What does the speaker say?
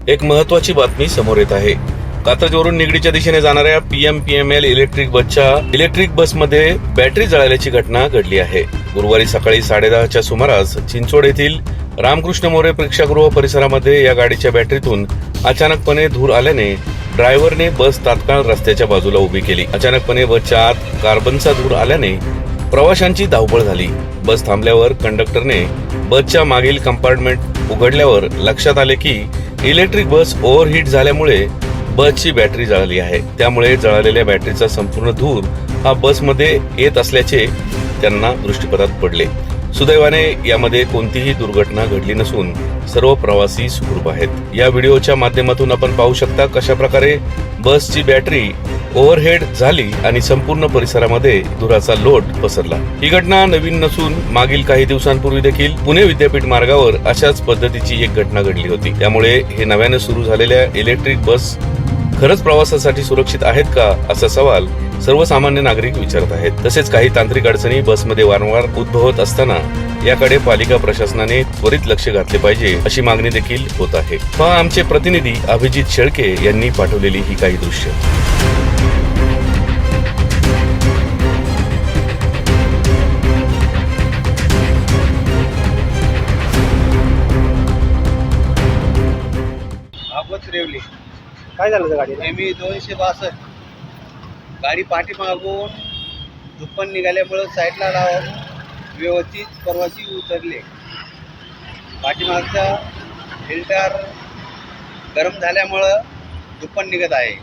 एक महत्वाची बातमी समोर येत आहे. कात्रजवरून निगडीच्या दिशेने जाणाऱ्या PMPML इलेक्ट्रिक बसमध्ये बॅटरी जळाल्याची घटना घडली आहे. गुरुवारी सकाळी 10:30च्या सुमारास चिंचवड येथील रामकृष्ण मोरे प्रेक्षागृह परिसरामध्ये या गाडीच्या बॅटरीतून अचानकपणे धूर आल्याने ड्रायव्हरने बस तात्काळ रस्त्याच्या बाजूला उभी केली. अचानकपणे बसच्या आत कार्बनचा धूर आल्याने प्रवाशांची धावपळ झाली. बस थांबल्यावर कंडक्टरने बसच्या मागील कंपार्टमेंट उघडल्यावर लक्षात आले की इलेक्ट्रिक बस ओव्हरहीट झाल्यामुळे बसची बॅटरी जळाली आहे. त्यामुळे जळालेल्या बॅटरीचा संपूर्ण धूर हा बसमध्ये येत असल्याचे त्यांना दृष्टीपथात पडले. सुदैवाने यामध्ये कोणतीही दुर्घटना घडली नसून सर्व प्रवासी सुखरूप आहेत. या व्हिडिओच्या माध्यमातून आपण पाहू शकता कशा प्रकारे बसची बॅटरी ओव्हरहेड झाली आणि संपूर्ण परिसरामध्ये धुराचा लोट पसरला. ही घटना नवीन नसून मागील काही दिवसांपूर्वी देखील पुणे विद्यापीठ मार्गावर अशाच पद्धतीची एक घटना घडली होती. त्यामुळे हे नव्याने सुरू झालेल्या इलेक्ट्रिक बस खरंच प्रवासासाठी सुरक्षित आहेत का, असा सवाल सर्वसामान्य नागरिक विचारत आहेत. तसेच काही तांत्रिक अडचणी बसमध्ये वारंवार उद्भवत असताना याकडे पालिका प्रशासनाने त्वरित लक्ष घातले पाहिजे अशी मागणी देखील होत आहे. पहा आमचे प्रतिनिधी अभिजित शेळके यांनी पाठवलेली ही काही दृश्य. रेवली काय झालं गाडीला? ME 262 गाडी पाठीमागून धुप्पण निघाल्यामुळं साईडला लावून व्यवस्थित प्रवासी उतरले. पाठीमागचा फिल्टर गरम झाल्यामुळं धुप्पण निघत आहे.